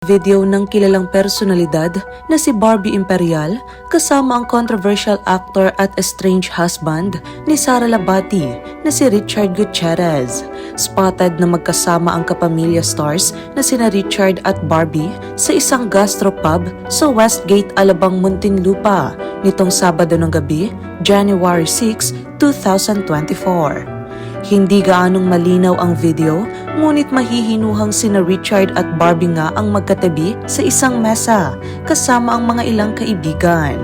Video ng kilalang personalidad na si Barbie Imperial kasama ang controversial actor at estranged husband ni Sara Labati na si Richard Gutierrez. Spotted na magkasama ang kapamilya stars na sina Richard at Barbie sa isang gastropub sa Westgate, Alabang, Muntinlupa nitong Sabado ng gabi, January 6, 2024. Hindi gaanong malinaw ang video, ngunit mahihinuhang sina Richard at Barbie nga ang magkatabi sa isang mesa kasama ang mga ilang kaibigan.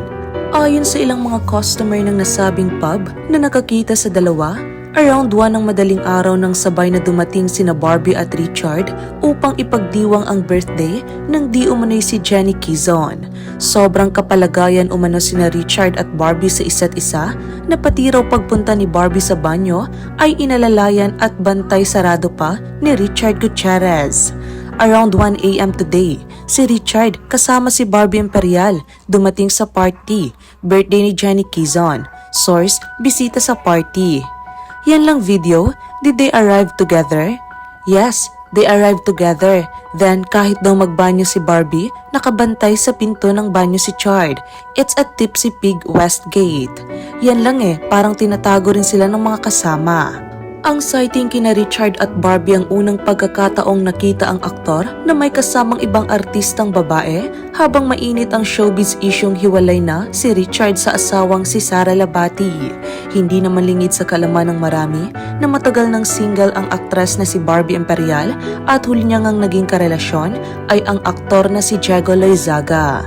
Ayon sa ilang mga customer ng nasabing pub na nakakita sa dalawa, around 1 ng madaling araw nang sabay na dumating sina Barbie at Richard upang ipagdiwang ang birthday ng di umano'y si Jenny Quezon. Sobrang kapalagayan umano sina Richard at Barbie sa isa't isa na pati raw pagpunta ni Barbie sa banyo ay inalalayan at bantay sarado pa ni Richard Gutierrez. Around 1 AM today, si Richard kasama si Barbie Imperial dumating sa party, birthday ni Jenny Quezon. Source, bisita sa party. Yan lang video, did they arrive together? Yes, they arrived together. Then kahit daw magbanyo si Barbie, nakabantay sa pinto ng banyo si Chard. It's a Tipsy Pig Westgate. Yan lang parang tinatago rin sila ng mga kasama. Ang sighting kina Richard at Barbie ang unang pagkakataong nakita ang aktor na may kasamang ibang artistang babae habang mainit ang showbiz isyong hiwalay na si Richard sa asawang si Sara Labati. Hindi naman lingid sa kalaman ng marami na matagal ng single ang aktres na si Barbie Imperial at huli niya ngang naging karelasyon ay ang aktor na si Diego Loizaga.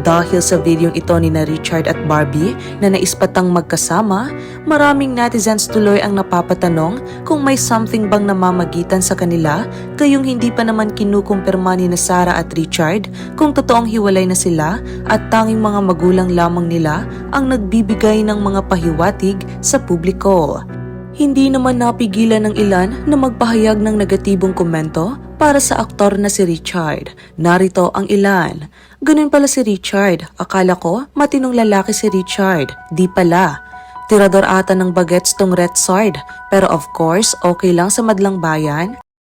Dahil sa videong ito ni na Richard at Barbie na naispatang magkasama, maraming netizens tuloy ang napapatanong kung may something bang namamagitan sa kanila, gayong hindi pa naman kinukumpirma ni na Sara at Richard kung totoong hiwalay na sila at tanging mga magulang lamang nila ang nagbibigay ng mga pahiwatig sa publiko. Hindi naman napigilan ng ilan na magpahayag ng negatibong komento para sa aktor na si Richard. Narito ang ilan. Ganun pala si Richard. Akala ko matinong lalaki si Richard. Di pala. Tirador ata ng bagets tong Retsard. Pero of course, okay lang sa madlang bayan.